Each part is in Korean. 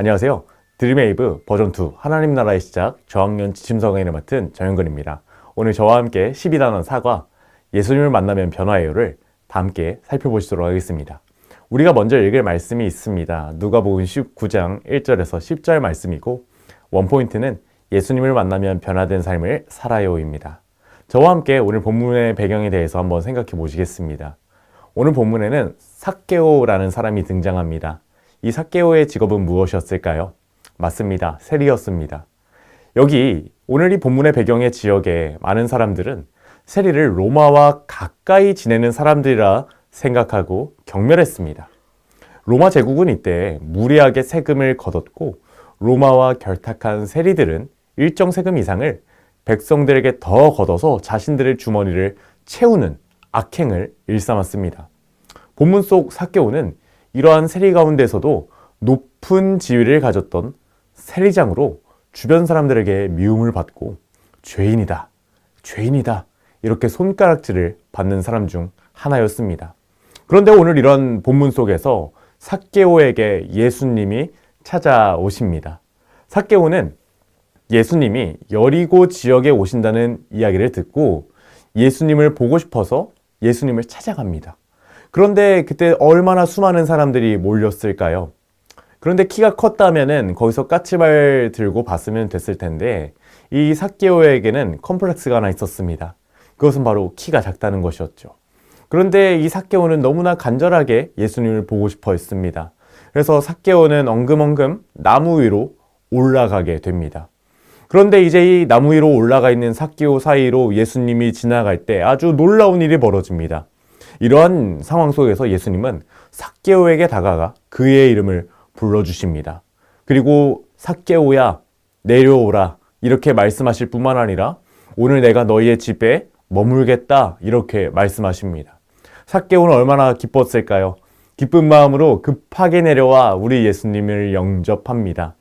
안녕하세요. 드림웨이브 버전2 하나님 나라의 시작 저학년 지침서강의를 맡은 정현근입니다. 오늘 저와 함께 12단원 사과 예수님을 만나면 변화해요를 다 함께 살펴보시도록 하겠습니다. 우리가 먼저 읽을 말씀이 있습니다. 누가복음 19장 1절에서 10절 말씀이고 원포인트는 예수님을 만나면 변화된 삶을 살아요입니다. 저와 함께 오늘 본문의 배경에 대해서 한번 생각해 보시겠습니다. 오늘 본문에는 삭개오라는 사람이 등장합니다. 이 삭개오의 직업은 무엇이었을까요? 맞습니다. 세리였습니다. 여기 오늘 이 본문의 배경의 지역에 많은 사람들은 세리를 로마와 가까이 지내는 사람들이라 생각하고 경멸했습니다. 로마 제국은 이때 무리하게 세금을 걷었고 로마와 결탁한 세리들은 일정 세금 이상을 백성들에게 더 걷어서 자신들의 주머니를 채우는 악행을 일삼았습니다. 본문 속 삭개오는 이러한 세리 가운데서도 높은 지위를 가졌던 세리장으로 주변 사람들에게 미움을 받고 죄인이다, 죄인이다 이렇게 손가락질을 받는 사람 중 하나였습니다. 그런데 오늘 이런 본문 속에서 삭개오에게 예수님이 찾아오십니다. 삭개오는 예수님이 여리고 지역에 오신다는 이야기를 듣고 예수님을 보고 싶어서 예수님을 찾아갑니다. 그런데 그때 얼마나 수많은 사람들이 몰렸을까요? 그런데 키가 컸다면은 거기서 까치발 들고 봤으면 됐을 텐데 이 삭개오에게는 컴플렉스가 하나 있었습니다. 그것은 바로 키가 작다는 것이었죠. 그런데 이 삭개오는 너무나 간절하게 예수님을 보고 싶어 했습니다. 그래서 삭개오는 엉금엉금 나무 위로 올라가게 됩니다. 그런데 이제 이 나무 위로 올라가 있는 삭개오 사이로 예수님이 지나갈 때 아주 놀라운 일이 벌어집니다. 이러한 상황 속에서 예수님은 삭개오에게 다가가 그의 이름을 불러주십니다. 그리고 삭개오야 내려오라 이렇게 말씀하실 뿐만 아니라 오늘 내가 너희의 집에 머물겠다 이렇게 말씀하십니다. 삭개오는 얼마나 기뻤을까요? 기쁜 마음으로 급하게 내려와 우리 예수님을 영접합니다.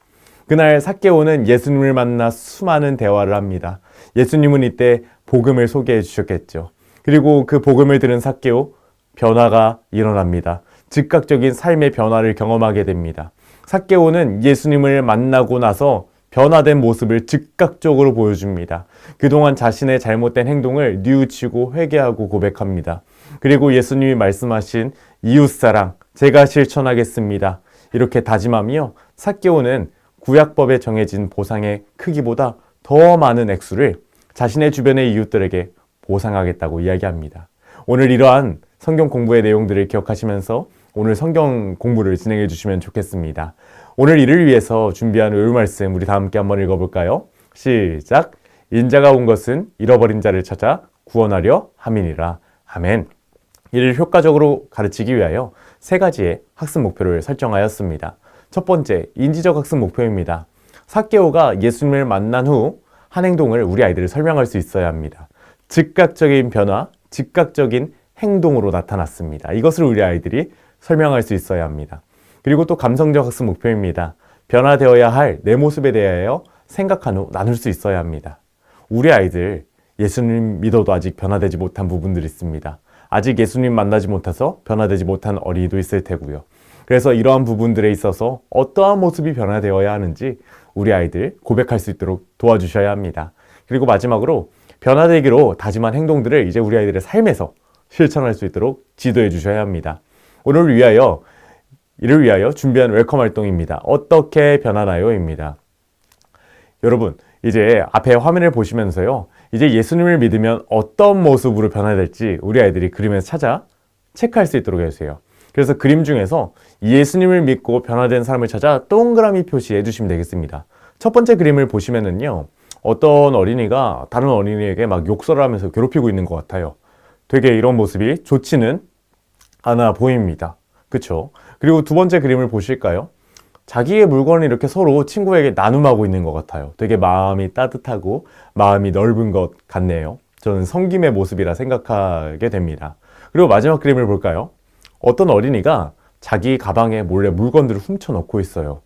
그날 삭개오는 예수님을 만나 수많은 대화를 합니다. 예수님은 이때 복음을 소개해 주셨겠죠. 그리고 그 복음을 들은 삭개오 변화가 일어납니다. 즉각적인 삶의 변화를 경험하게 됩니다. 삭개오는 예수님을 만나고 나서 변화된 모습을 즉각적으로 보여줍니다. 그동안 자신의 잘못된 행동을 뉘우치고 회개하고 고백합니다. 그리고 예수님이 말씀하신 이웃사랑 제가 실천하겠습니다. 이렇게 다짐하며 삭개오는 구약법에 정해진 보상의 크기보다 더 많은 액수를 자신의 주변의 이웃들에게 보상하겠다고 이야기합니다. 오늘 이러한 성경 공부의 내용들을 기억하시면서 오늘 성경 공부를 진행해 주시면 좋겠습니다. 오늘 이를 위해서 준비한 외울 말씀 우리 다 함께 한번 읽어볼까요? 시작! 인자가 온 것은 잃어버린 자를 찾아 구원하려 함이니라. 아멘. 이를 효과적으로 가르치기 위하여 세 가지의 학습 목표를 설정하였습니다. 첫 번째, 인지적 학습 목표입니다. 삭개오가 예수님을 만난 후 한 행동을 우리 아이들을 설명할 수 있어야 합니다. 즉각적인 변화, 즉각적인 행동으로 나타났습니다. 이것을 우리 아이들이 설명할 수 있어야 합니다. 그리고 또 감성적 학습 목표입니다. 변화되어야 할 내 모습에 대하여 생각한 후 나눌 수 있어야 합니다. 우리 아이들 예수님 믿어도 아직 변화되지 못한 부분들이 있습니다. 아직 예수님 만나지 못해서 변화되지 못한 어린이도 있을 테고요. 그래서 이러한 부분들에 있어서 어떠한 모습이 변화되어야 하는지 우리 아이들 고백할 수 있도록 도와주셔야 합니다. 그리고 마지막으로 변화되기로 다짐한 행동들을 이제 우리 아이들의 삶에서 실천할 수 있도록 지도해 주셔야 합니다. 이를 위하여 준비한 웰컴 활동입니다. 어떻게 변하나요?입니다. 여러분, 이제 앞에 화면을 보시면서요. 이제 예수님을 믿으면 어떤 모습으로 변화될지 우리 아이들이 그림에서 찾아 체크할 수 있도록 해주세요. 그래서 그림 중에서 예수님을 믿고 변화된 사람을 찾아 동그라미 표시해 주시면 되겠습니다. 첫 번째 그림을 보시면은요. 어떤 어린이가 다른 어린이에게 막 욕설을 하면서 괴롭히고 있는 것 같아요. 되게 이런 모습이 좋지는 않아 보입니다. 그쵸? 그리고 두 번째 그림을 보실까요? 자기의 물건을 이렇게 서로 친구에게 나눔하고 있는 것 같아요. 되게 마음이 따뜻하고 마음이 넓은 것 같네요. 저는 섬김의 모습이라 생각하게 됩니다. 그리고 마지막 그림을 볼까요? 어떤 어린이가 자기 가방에 몰래 물건들을 훔쳐 넣고 있어요.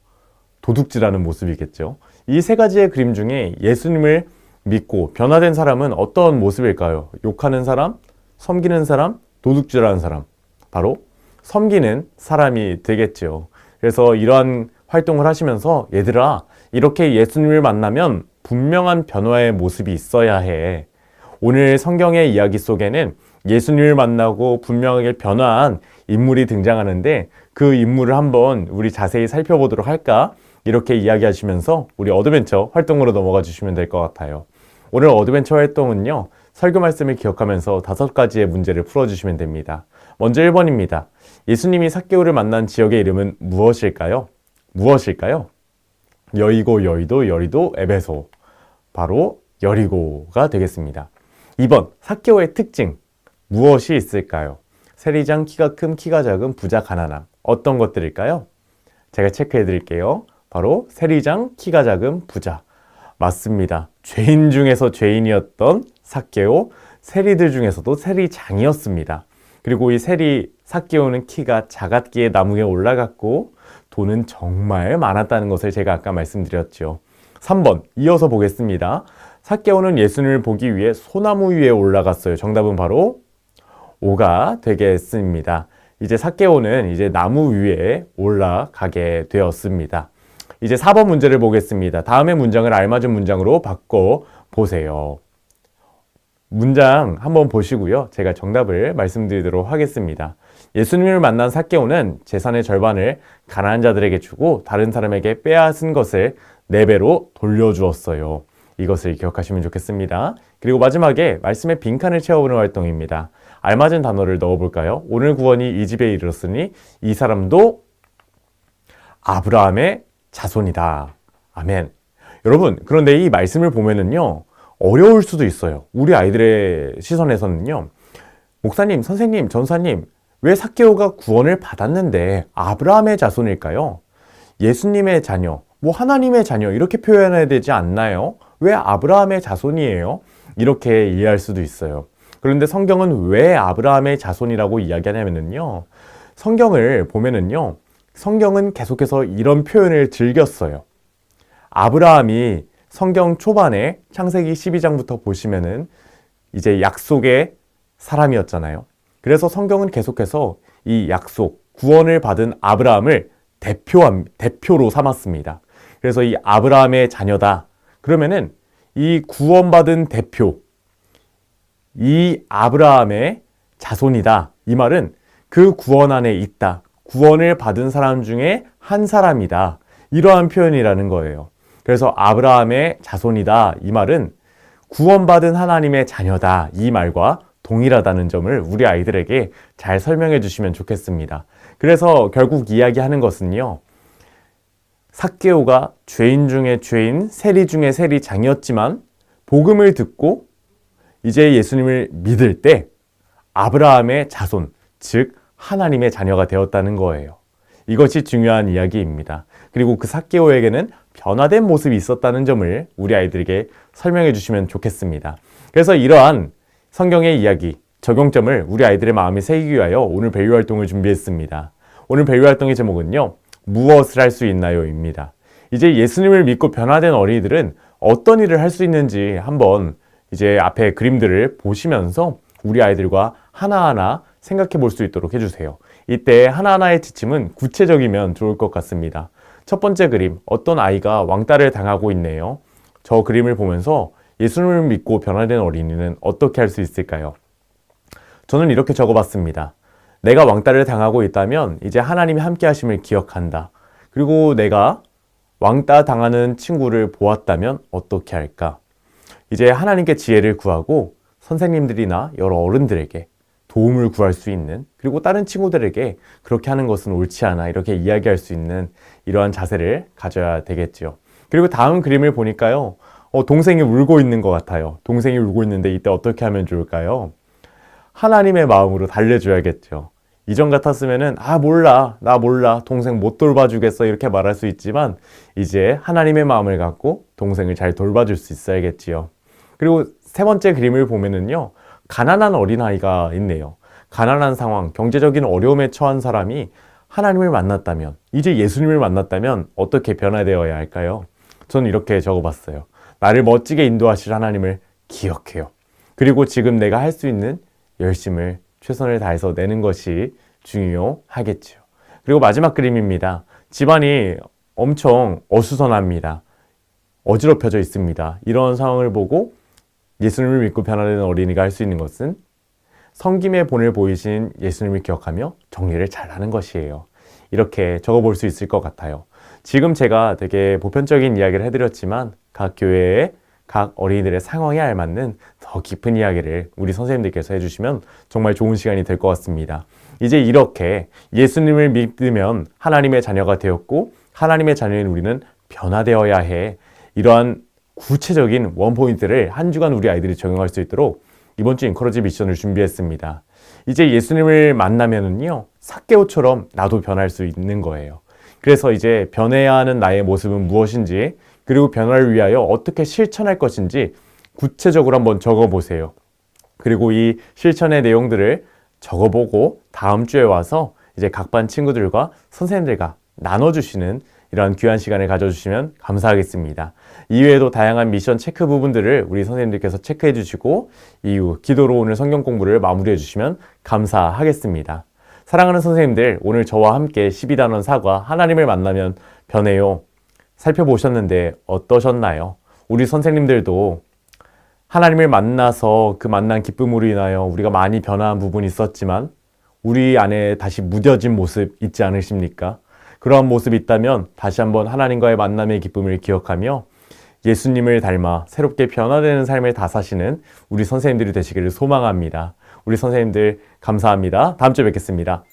도둑질하는 모습이겠죠. 이 세 가지의 그림 중에 예수님을 믿고 변화된 사람은 어떤 모습일까요? 욕하는 사람, 섬기는 사람, 도둑질하는 사람. 바로 섬기는 사람이 되겠죠. 그래서 이러한 활동을 하시면서 얘들아, 이렇게 예수님을 만나면 분명한 변화의 모습이 있어야 해. 오늘 성경의 이야기 속에는 예수님을 만나고 분명하게 변화한 인물이 등장하는데 그 인물을 한번 우리 자세히 살펴보도록 할까? 이렇게 이야기하시면서 우리 어드벤처 활동으로 넘어가 주시면 될 것 같아요. 오늘 어드벤처 활동은요, 설교 말씀을 기억하면서 5가지의 문제를 풀어주시면 됩니다. 먼저 1번입니다. 예수님이 삭개오를 만난 지역의 이름은 무엇일까요? 무엇일까요? 여이고, 여의도, 여리도, 에베소. 바로 여리고가 되겠습니다. 2번, 삭개오의 특징. 무엇이 있을까요? 세리장, 키가 큰, 키가 작은, 부자, 가난함. 어떤 것들일까요? 제가 체크해 드릴게요. 바로 세리장, 키가 작은, 부자. 맞습니다. 죄인 중에서 죄인이었던 삭개오, 세리들 중에서도 세리장이었습니다. 그리고 이 삭개오는 키가 작았기에 나무에 올라갔고 돈은 정말 많았다는 것을 제가 아까 말씀드렸죠. 3번 이어서 보겠습니다. 삭개오는 예수님을 보기 위해 소나무 위에 올라갔어요. 정답은 바로 5가 되겠습니다. 이제 삭개오는 이제 나무 위에 올라가게 되었습니다. 이제 4번 문제를 보겠습니다. 다음의 문장을 알맞은 문장으로 바꿔 보세요. 문장 한번 보시고요. 제가 정답을 말씀드리도록 하겠습니다. 예수님을 만난 삭개오는 재산의 절반을 가난한 자들에게 주고 다른 사람에게 빼앗은 것을 4배로 돌려주었어요. 이것을 기억하시면 좋겠습니다. 그리고 마지막에 말씀의 빈칸을 채워보는 활동입니다. 알맞은 단어를 넣어볼까요? 오늘 구원이 이 집에 이르렀으니 이 사람도 아브라함의 자손이다. 아멘. 여러분, 그런데 이 말씀을 보면은요, 어려울 수도 있어요. 우리 아이들의 시선에서는요, 목사님, 선생님, 전사님, 왜 삭개오가 구원을 받았는데 아브라함의 자손일까요? 예수님의 자녀, 뭐 하나님의 자녀 이렇게 표현해야 되지 않나요? 왜 아브라함의 자손이에요? 이렇게 이해할 수도 있어요. 그런데 성경은 왜 아브라함의 자손이라고 이야기하냐면요, 성경을 보면은요, 성경은 계속해서 이런 표현을 즐겼어요. 아브라함이 성경 초반에 창세기 12장부터 보시면은 이제 약속의 사람이었잖아요. 그래서 성경은 계속해서 이 약속, 구원을 받은 아브라함을 대표로 삼았습니다. 그래서 이 아브라함의 자녀다. 그러면은 이 구원받은 대표, 이 아브라함의 자손이다. 이 말은 그 구원 안에 있다. 구원을 받은 사람 중에 한 사람이다. 이러한 표현이라는 거예요. 그래서 아브라함의 자손이다. 이 말은 구원받은 하나님의 자녀다. 이 말과 동일하다는 점을 우리 아이들에게 잘 설명해 주시면 좋겠습니다. 그래서 결국 이야기하는 것은요, 삭개오가 죄인 중에 죄인, 세리 중에 세리장이었지만 복음을 듣고 이제 예수님을 믿을 때 아브라함의 자손, 즉 하나님의 자녀가 되었다는 거예요. 이것이 중요한 이야기입니다. 그리고 그 삭개오에게는 변화된 모습이 있었다는 점을 우리 아이들에게 설명해 주시면 좋겠습니다. 그래서 이러한 성경의 이야기, 적용점을 우리 아이들의 마음에 새기기 위하여 오늘 배유 활동을 준비했습니다. 오늘 배유 활동의 제목은요, 무엇을 할 수 있나요? 입니다. 이제 예수님을 믿고 변화된 어린이들은 어떤 일을 할 수 있는지 한번 이제 앞에 그림들을 보시면서 우리 아이들과 하나하나 생각해 볼 수 있도록 해주세요. 이때 하나하나의 지침은 구체적이면 좋을 것 같습니다. 첫 번째 그림, 어떤 아이가 왕따를 당하고 있네요. 저 그림을 보면서 예수님을 믿고 변화된 어린이는 어떻게 할 수 있을까요? 저는 이렇게 적어봤습니다. 내가 왕따를 당하고 있다면 이제 하나님이 함께 하심을 기억한다. 그리고 내가 왕따 당하는 친구를 보았다면 어떻게 할까? 이제 하나님께 지혜를 구하고 선생님들이나 여러 어른들에게 도움을 구할 수 있는, 그리고 다른 친구들에게 그렇게 하는 것은 옳지 않아 이렇게 이야기할 수 있는 이러한 자세를 가져야 되겠죠. 그리고 다음 그림을 보니까요, 동생이 울고 있는 것 같아요. 동생이 울고 있는데 이때 어떻게 하면 좋을까요? 하나님의 마음으로 달래줘야겠죠. 이전 같았으면은 나 몰라 동생 못 돌봐주겠어 이렇게 말할 수 있지만 이제 하나님의 마음을 갖고 동생을 잘 돌봐줄 수 있어야겠지요. 그리고 세 번째 그림을 보면은요, 가난한 어린아이가 있네요. 가난한 상황, 경제적인 어려움에 처한 사람이 하나님을 만났다면, 이제 예수님을 만났다면 어떻게 변화되어야 할까요? 저는 이렇게 적어봤어요. 나를 멋지게 인도하실 하나님을 기억해요. 그리고 지금 내가 할 수 있는 열심을 최선을 다해서 내는 것이 중요하겠죠. 그리고 마지막 그림입니다. 집안이 엄청 어수선합니다. 어지럽혀져 있습니다. 이런 상황을 보고 예수님을 믿고 변화되는 어린이가 할 수 있는 것은 섬김의 본을 보이신 예수님을 기억하며 정리를 잘하는 것이에요. 이렇게 적어볼 수 있을 것 같아요. 지금 제가 되게 보편적인 이야기를 해드렸지만 각 교회의 각 어린이들의 상황에 알맞는 더 깊은 이야기를 우리 선생님들께서 해주시면 정말 좋은 시간이 될 것 같습니다. 이제 이렇게 예수님을 믿으면 하나님의 자녀가 되었고 하나님의 자녀인 우리는 변화되어야 해. 이러한 구체적인 원포인트를 한 주간 우리 아이들이 적용할 수 있도록 이번 주 인커러지 미션을 준비했습니다. 이제 예수님을 만나면은요, 삭개오처럼 나도 변할 수 있는 거예요. 그래서 이제 변해야 하는 나의 모습은 무엇인지, 그리고 변화를 위하여 어떻게 실천할 것인지 구체적으로 한번 적어보세요. 그리고 이 실천의 내용들을 적어보고 다음 주에 와서 이제 각 반 친구들과 선생님들과 나눠주시는 이런 귀한 시간을 가져주시면 감사하겠습니다. 이외에도 다양한 미션 체크 부분들을 우리 선생님들께서 체크해 주시고 이후 기도로 오늘 성경 공부를 마무리해 주시면 감사하겠습니다. 사랑하는 선생님들, 오늘 저와 함께 12단원 사과 하나님을 만나면 변해요 살펴보셨는데 어떠셨나요? 우리 선생님들도 하나님을 만나서 그 만난 기쁨으로 인하여 우리가 많이 변화한 부분이 있었지만 우리 안에 다시 무뎌진 모습 있지 않으십니까? 그러한 모습이 있다면 다시 한번 하나님과의 만남의 기쁨을 기억하며 예수님을 닮아 새롭게 변화되는 삶을 다 사시는 우리 선생님들이 되시기를 소망합니다. 우리 선생님들 감사합니다. 다음 주에 뵙겠습니다.